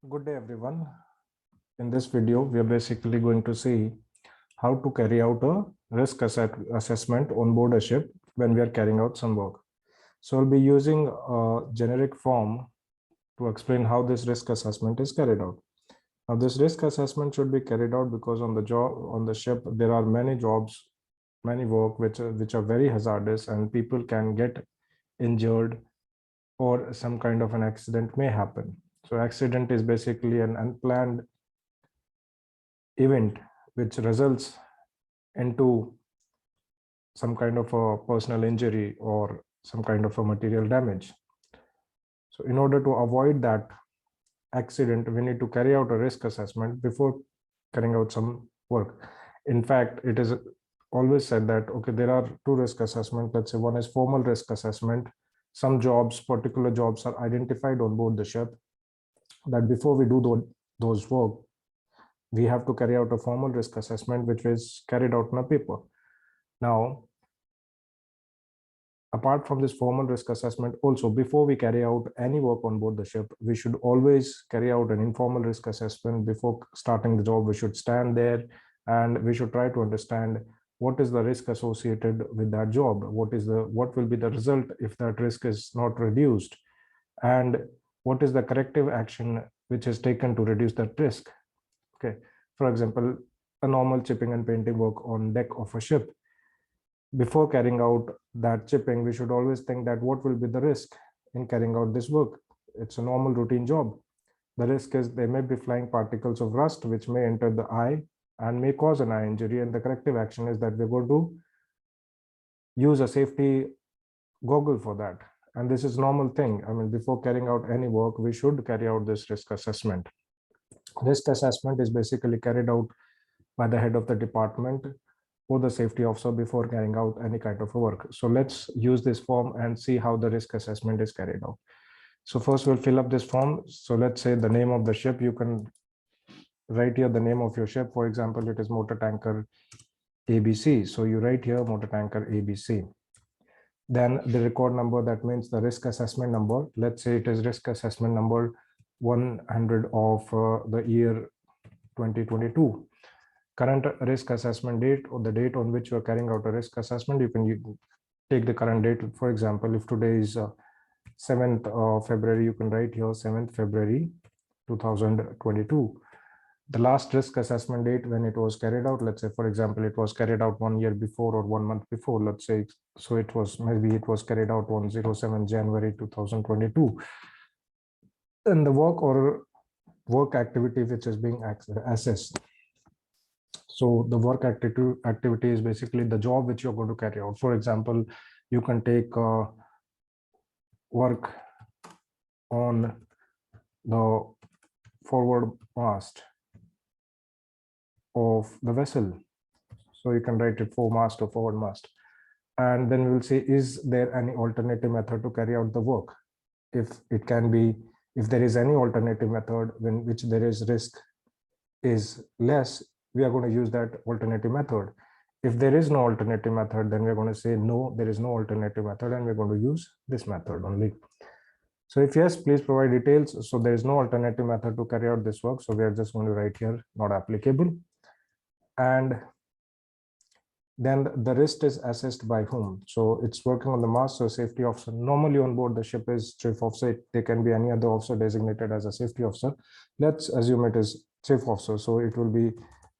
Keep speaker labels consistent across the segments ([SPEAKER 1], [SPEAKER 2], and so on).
[SPEAKER 1] Good day, everyone. In this video, we are basically going to see how to carry out a risk assessment on board a ship when we are carrying out some work. So I'll be using a generic form to explain how this risk assessment is carried out. Now, this risk assessment should be carried out because on the ship, there are many jobs, many work which are very hazardous, and people can get injured or some kind of an accident may happen. So accident is basically an unplanned event which results into some kind of a personal injury or some kind of a material damage. So in order to avoid that accident, we need to carry out a risk assessment before carrying out some work. In fact, it is always said that, okay, there are two risk assessments. Let's say one is formal risk assessment. Some jobs, particular jobs are identified on board the ship that before we do those work, we have to carry out a formal risk assessment, which is carried out on a paper. Now, apart from this formal risk assessment, also before we carry out any work on board the ship, we should always carry out an informal risk assessment. Before starting the job, we should stand there and we should try to understand what is the risk associated with that job, what will be the result if that risk is not reduced, and what is the corrective action which is taken to reduce that risk. Okay, for example, a normal chipping and painting work on deck of a ship. Before carrying out that chipping, we should always think that what will be the risk in carrying out this work. It's a normal routine job. The risk is there may be flying particles of rust which may enter the eye and may cause an eye injury, and the corrective action is that we're going to use a safety goggle for that. And this is normal thing. I mean, before carrying out any work, we should carry out this risk assessment. Risk assessment is basically carried out by the head of the department or the safety officer before carrying out any kind of work. So let's use this form and see how the risk assessment is carried out. So first we'll fill up this form. So let's say the name of the ship. You can write here the name of your ship. For example, it is motor tanker ABC. So you write here motor tanker ABC. Then the record number, that means the risk assessment number. Let's say it is risk assessment number 100 of the year 2022. Current risk assessment date, or the date on which you are carrying out a risk assessment, you can take the current date. For example, if today is 7th of February, you can write here 7th February 2022. The last risk assessment date when it was carried out, let's say, for example, it was carried out 1 year before or 1 month before, let's say, so it was carried out on 07 January 2022. And the work activity which is being assessed. So the work activity is basically the job which you're going to carry out. For example, you can take work on the forward mast of the vessel. So you can write it foremast or forward mast. And then we'll say, is there any alternative method to carry out the work? If there is any alternative method which there is risk is less, we are going to use that alternative method. If there is no alternative method, then we're going to say no, there is no alternative method, and we're going to use this method only. So if yes, please provide details. So there is no alternative method to carry out this work. So we are just going to write here not applicable. And then the risk is assessed by whom? So it's working on the mast, so safety officer. Normally on board the ship is chief officer. There can be any other officer designated as a safety officer. Let's assume it is chief officer. So it will be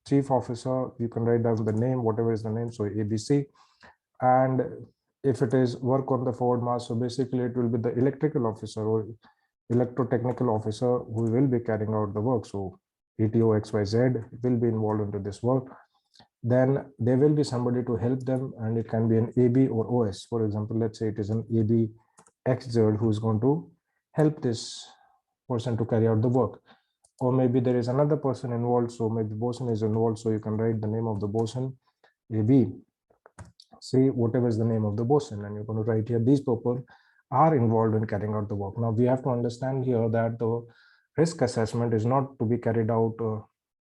[SPEAKER 1] chief officer. You can write down the name, whatever is the name, so ABC. And if it is work on the forward mast, so basically it will be the electrical officer or electrotechnical officer who will be carrying out the work. So ETO XYZ will be involved into this work. Then there will be somebody to help them, and it can be an AB or OS. For example, let's say it is an AB XZ who is going to help this person to carry out the work. Or maybe there is another person involved, so maybe bosun is involved, so you can write the name of the bosun, AB. See, whatever is the name of the bosun, and you're going to write here these people are involved in carrying out the work. Now we have to understand here that the risk assessment is not to be carried out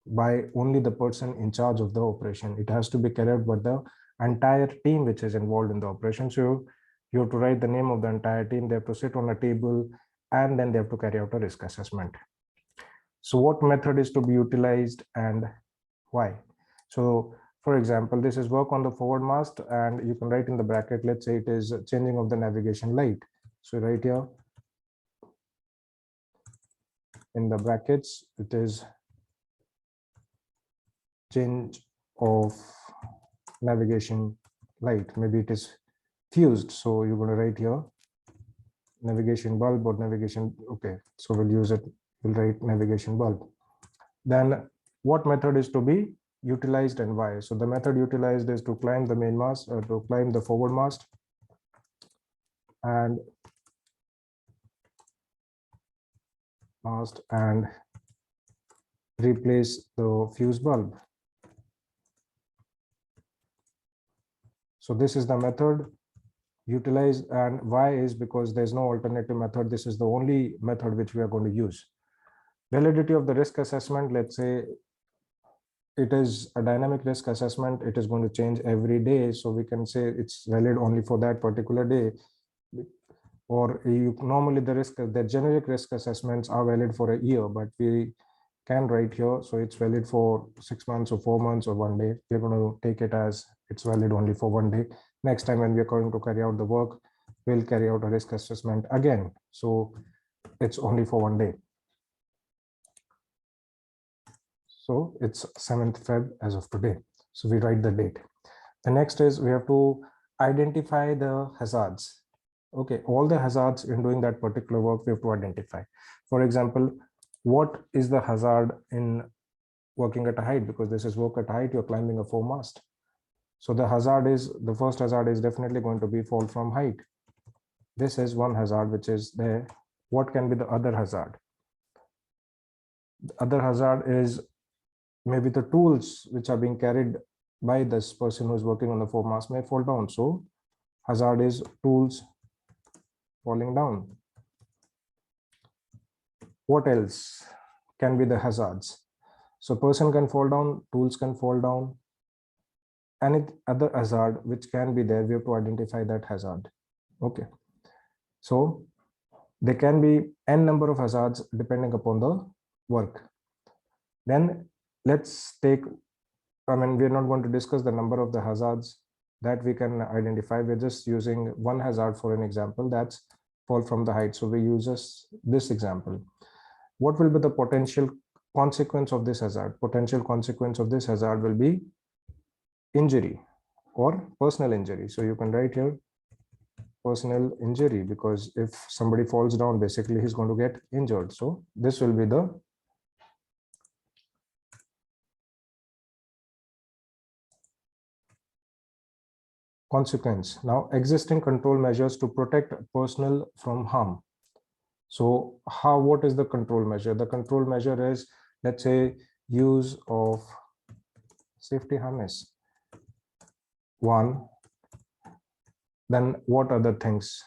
[SPEAKER 1] by only the person in charge of the operation. It has to be carried out by the entire team which is involved in the operation. So you have to write the name of the entire team. They have to sit on a table, and then they have to carry out a risk assessment. So what method is to be utilized and why? So for example, this is work on the forward mast, and you can write in the bracket, let's say it is changing of the navigation light. So right here in the brackets, it is change of navigation light. Maybe it is fused, so you're going to write here navigation bulb or navigation. Okay, so we'll use it, we'll write navigation bulb. Then what method is to be utilized and why? So the method utilized is to climb the main mast, to climb the forward mast and replace the fuse bulb. So this is the method utilized, and why is because there's no alternative method. This is the only method which we are going to use. Validity of the risk assessment, let's say it is a dynamic risk assessment, it is going to change every day, so we can say it's valid only for that particular day. Or normally the generic risk assessments are valid for a year, but we can write here, so it's valid for 6 months or 4 months or 1 day. We're going to take it as it's valid only for 1 day. Next time when we're going to carry out the work, we'll carry out a risk assessment again, so it's only for 1 day. So it's 7th Feb as of today, so we write the date. The next is we have to identify the hazards. Okay, all the hazards in doing that particular work we have to identify. For example, what is the hazard in working at a height? Because this is work at height, you're climbing a foremast. So the first hazard is definitely going to be fall from height. This is one hazard which is there. What can be the other hazard? The other hazard is maybe the tools which are being carried by this person who is working on the foremast may fall down. So hazard is tools falling down. What else can be the hazards? So person can fall down, tools can fall down. Any other hazard which can be there, we have to identify that hazard. Okay, so there can be n number of hazards depending upon the work. Then let's take, we're not going to discuss the number of the hazards that we can identify. We're just using one hazard for an example, that's fall from the height. So we use this example. What will be the potential consequence of this hazard? Potential consequence of this hazard will be injury or personal injury. So you can write here personal injury, because if somebody falls down, basically he's going to get injured. So this will be the consequence. Now, existing control measures to protect personnel from harm. So what is the control measure? The control measure is, let's say, use of safety harness. One. Then what other things?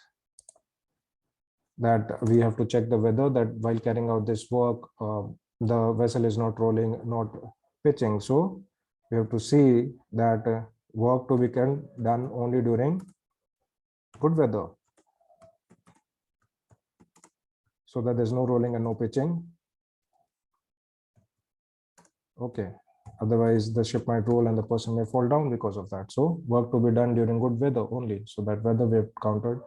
[SPEAKER 1] That we have to check the weather, that while carrying out this work, the vessel is not rolling, not pitching. So we have to see that work to be done only during good weather, so that there's no rolling and no pitching. Okay, otherwise the ship might roll and the person may fall down because of that. So work to be done during good weather only, so that weather we have counted.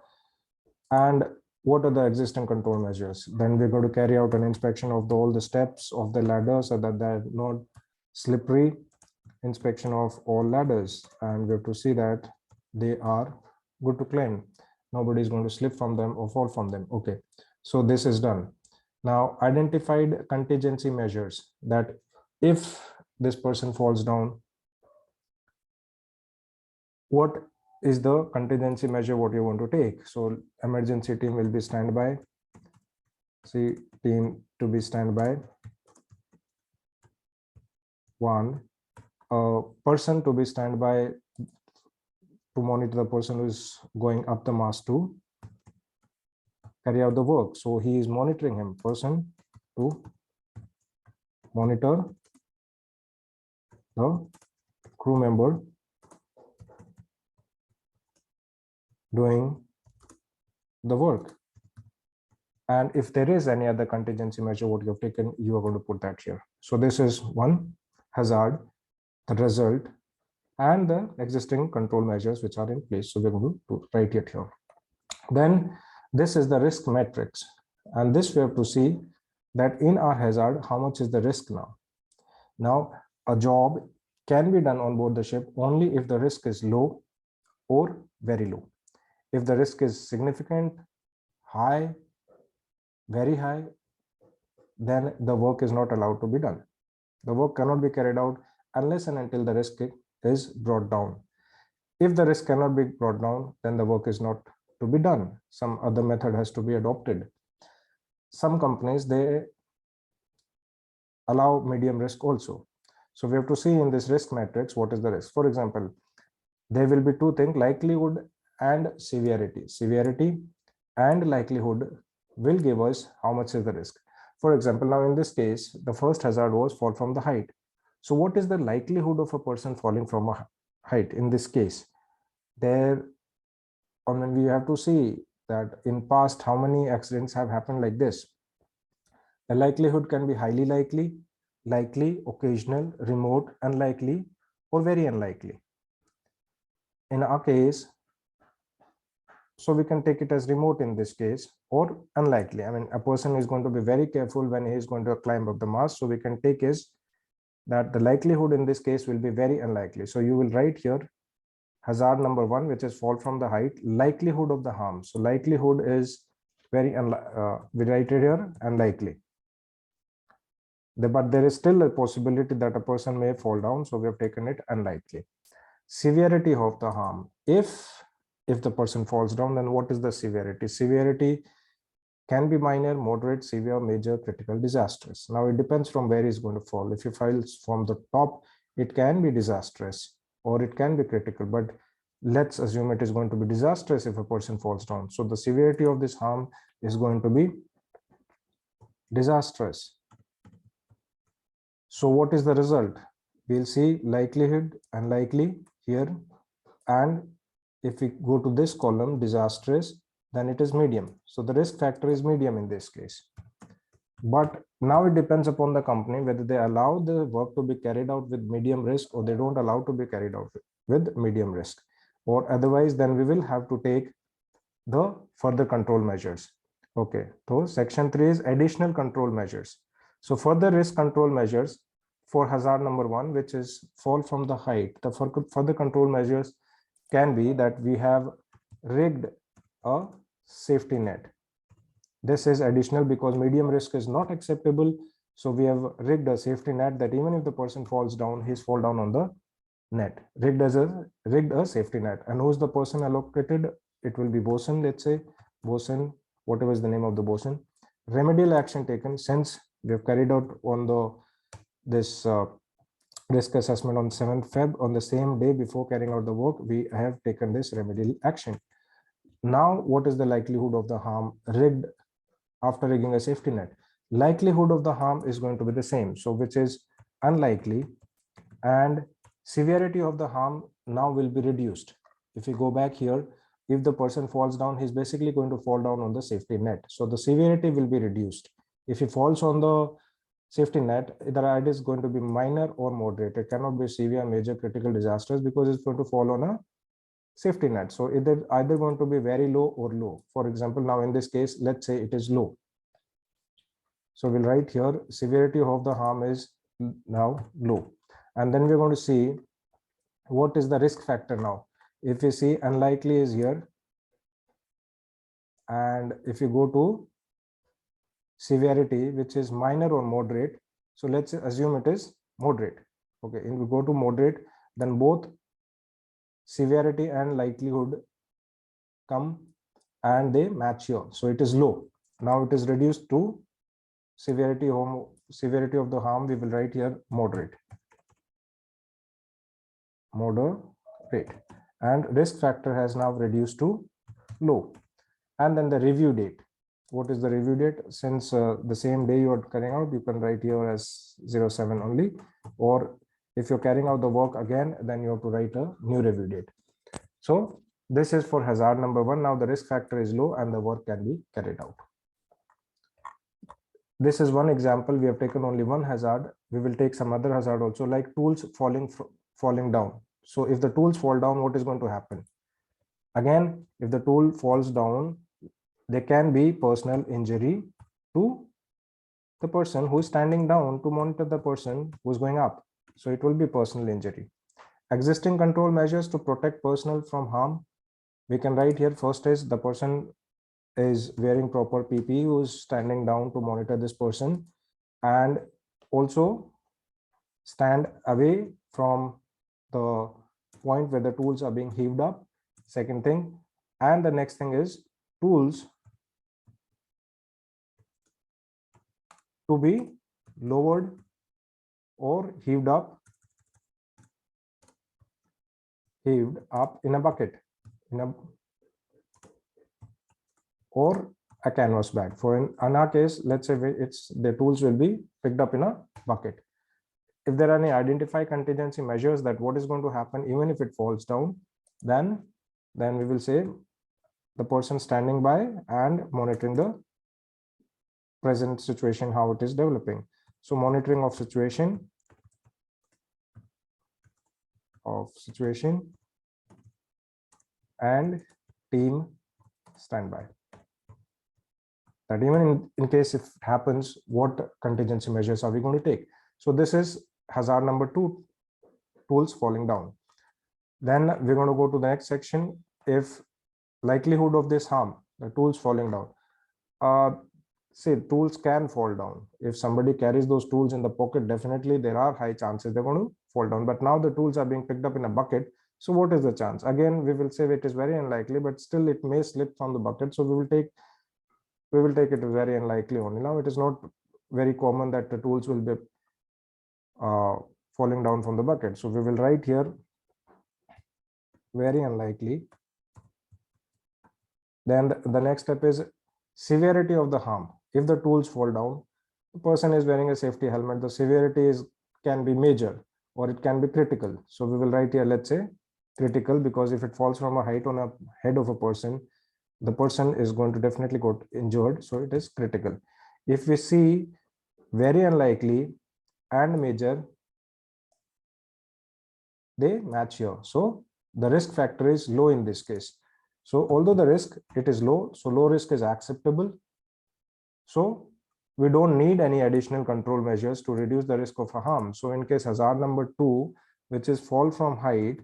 [SPEAKER 1] And what are the existing control measures? Then we're going to carry out an inspection of all the steps of the ladder so that they're not slippery. Inspection of all ladders, and we have to see that they are good to climb. Nobody is going to slip from them or fall from them. Okay, so this is done. Now, identified contingency measures, that if this person falls down, what is the contingency measure what you want to take? So emergency team will be standby. See, team to be standby. One. A person to be standby to monitor the person who is going up the mast to carry out the work. So he is monitoring him. Person to monitor the crew member doing the work. And if there is any other contingency measure what you have taken, you are going to put that here. So this is one hazard, the result, and the existing control measures which are in place. So we're going to write it here. Then this is the risk matrix, and this we have to see that in our hazard, how much is the risk now. Now, a job can be done on board the ship only if the risk is low or very low. If the risk is significant, high, very high, then the work is not allowed to be done. The work cannot be carried out unless and until the risk is brought down. If the risk cannot be brought down, then the work is not to be done. Some other method has to be adopted. Some companies, they allow medium risk also. So we have to see in this risk matrix what is the risk. For example, there will be two things, likelihood and severity. Severity and likelihood will give us how much is the risk. For example, now in this case, the first hazard was fall from the height. So what is the likelihood of a person falling from a height in this case? There, we have to see that in past how many accidents have happened like this. The likelihood can be highly likely, likely, occasional, remote, unlikely, or very unlikely. In our case, so we can take it as remote in this case, or unlikely. I mean, a person is going to be very careful when he is going to climb up the mast. So we can take is that the likelihood in this case will be very unlikely. So you will write here hazard number 1, which is fall from the height, likelihood of the harm. So likelihood is very we write it here unlikely. But there is still a possibility that a person may fall down. So we have taken it unlikely. Severity of the harm. If the person falls down, then what is the severity? Severity can be minor, moderate, severe, major, critical, disastrous. Now it depends from where he's going to fall. If he falls from the top, it can be disastrous or it can be critical, but let's assume it is going to be disastrous if a person falls down. So the severity of this harm is going to be disastrous. So what is the result? We'll see likelihood, unlikely here, and if we go to this column, disastrous, then it is medium. So the risk factor is medium in this case. But now it depends upon the company whether they allow the work to be carried out with medium risk or they don't allow to be carried out with medium risk. Or otherwise, then we will have to take the further control measures. Okay, so section 3 is additional control measures. So further risk control measures for hazard number 1, which is fall from the height. The further control measures can be that we have rigged a safety net. This is additional because medium risk is not acceptable. So we have rigged a safety net that even if the person falls down, he's fall down on the net. Rigged a safety net. And who's the person allocated? It will be bosun, let's say, bosun, whatever is the name of the bosun. Remedial action taken since we have carried out on this risk assessment on 7th Feb, on the same day before carrying out the work, we have taken this remedial action. Now, what is the likelihood of the harm rigged after rigging a safety net? Likelihood of the harm is going to be the same, so which is unlikely, and severity of the harm now will be reduced. If you go back here, if the person falls down, he's basically going to fall down on the safety net. So the severity will be reduced. If he falls on the safety net, either it is going to be minor or moderate. It cannot be severe, major, critical, disastrous because it's going to fall on a safety net. So either going to be very low or low. For example, now in this case, let's say it is low. So we'll write here severity of the harm is now low. And then we're going to see what is the risk factor now. If you see unlikely is here, and if you go to severity, which is minor or moderate, so let's assume it is moderate. Okay, if we go to moderate, then both severity and likelihood come and they match here. So it is low. Now it is reduced to severity of the harm. We will write here moderate. Moderate. And risk factor has now reduced to low. And then the review date. What is the review date? Since the same day you are carrying out, you can write here as 07 only. Or if you're carrying out the work again, then you have to write a new review date. So this is for hazard number 1. Now the risk factor is low and the work can be carried out. This is one example. We have taken only one hazard. We will take some other hazard also, like tools falling down. So if the tools fall down, what is going to happen? Again, if the tool falls down, there can be personal injury to the person who is standing down to monitor the person who is going up. So it will be personal injury. Existing control measures to protect personnel from harm. We can write here, first is the person is wearing proper PPE who is standing down to monitor this person, and also stand away from the point where the tools are being heaved up. Second thing, and the next thing is tools to be lowered or heaved up in a bucket, or a canvas bag. For in our case, let's say the tools will be picked up in a bucket. If there are any identify contingency measures that what is going to happen even if it falls down, then we will say the person standing by and monitoring the present situation, how it is developing. So monitoring of situation and team standby. That even in case if it happens, what contingency measures are we going to take? So this is hazard number 2, tools falling down. Then we're going to go to the next section. If likelihood of this harm, the tools falling down, say tools can fall down. If somebody carries those tools in the pocket, definitely there are high chances they're going to fall down. But now the tools are being picked up in a bucket. So what is the chance? Again, we will say it is very unlikely, but still it may slip from the bucket. So we will take it very unlikely only. Now it is not very common that the tools will be falling down from the bucket. So we will write here very unlikely. Then the next step is severity of the harm. If the tools fall down, the person is wearing a safety helmet, the severity can be major or it can be critical. So we will write here, let's say critical, because if it falls from a height on a head of a person, the person is going to definitely get injured. So it is critical. If we see very unlikely and major, they match here. So the risk factor is low in this case. So although the risk, it is low, so low risk is acceptable. So we don't need any additional control measures to reduce the risk of a harm. So in case hazard number 2, which is fall from height,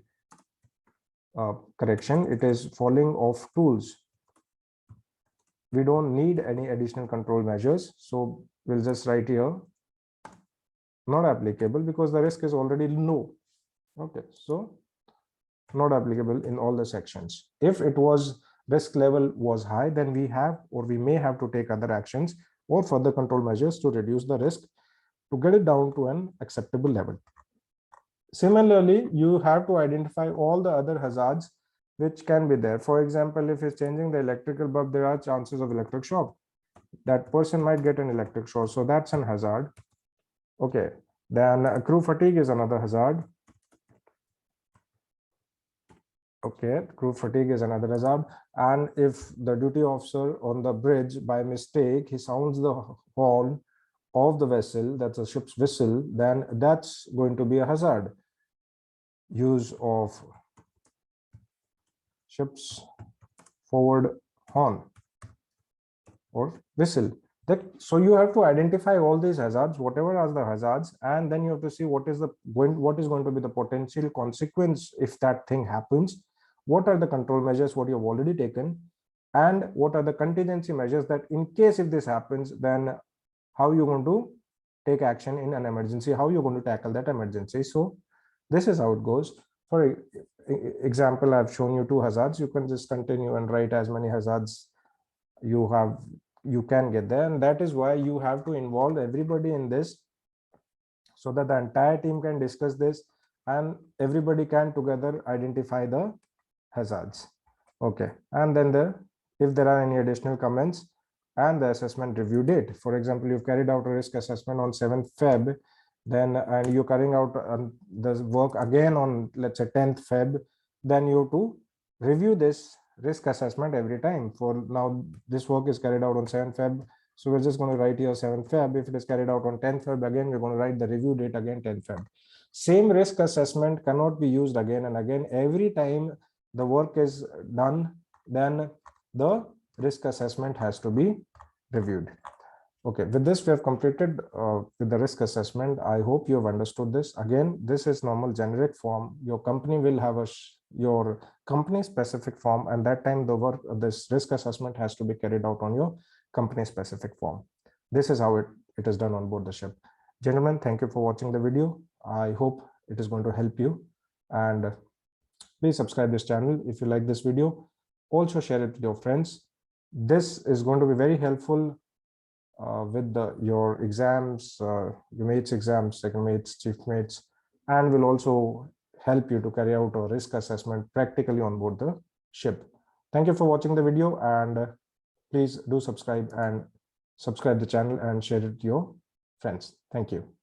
[SPEAKER 1] correction, it is falling off tools. We don't need any additional control measures. So we'll just write here, not applicable, because the risk is already low. Okay, so not applicable in all the sections. If it was risk level was high, then we may have to take other actions or further control measures to reduce the risk to get it down to an acceptable level. Similarly, you have to identify all the other hazards which can be there. For example, if it's changing the electrical bulb, there are chances of electric shock. That person might get an electric shock, so that's an hazard. Okay, then crew fatigue is another hazard. Okay, crew fatigue is another hazard. And if the duty officer on the bridge by mistake, he sounds the horn of the vessel, that's a ship's whistle, then that's going to be a hazard. Use of ship's forward horn or whistle. So you have to identify all these hazards, whatever are the hazards, and then you have to see what is going to be the potential consequence if that thing happens. What are the control measures what you have already taken, and what are the contingency measures that in case if this happens, then how you're going to take action in an emergency, how you're going to tackle that emergency. So this is how it goes. For example, I've shown you 2 hazards. You can just continue and write as many hazards you can get there, and that is why you have to involve everybody in this, so that the entire team can discuss this and everybody can together identify the hazards. Okay, and then if there are any additional comments and the assessment review date. For example, you've carried out a risk assessment on 7th Feb, then and you're carrying out the work again on, let's say, 10th Feb, then you have to review this risk assessment every time. For now, this work is carried out on 7th Feb, So we're just going to write here 7th Feb. If it is carried out on 10th Feb, again, we're going to write the review date again 10th Feb. Same risk assessment cannot be used again and again. Every time the work is done, then the risk assessment has to be reviewed. Okay, with this we have completed with the risk assessment. I hope you have understood this. Again, this is normal generic form. Your company will have your company specific form, and that time the work, this risk assessment has to be carried out on your company specific form. This is how it is done on board the ship. Gentlemen, thank you for watching the video. I hope it is going to help you, and please subscribe this channel if you like this video. Also share it with your friends. This is going to be very helpful with your exams, your mates exams, second mates, chief mates, and will also help you to carry out a risk assessment practically on board the ship. Thank you for watching the video, and please do subscribe the channel and share it with your friends. Thank you.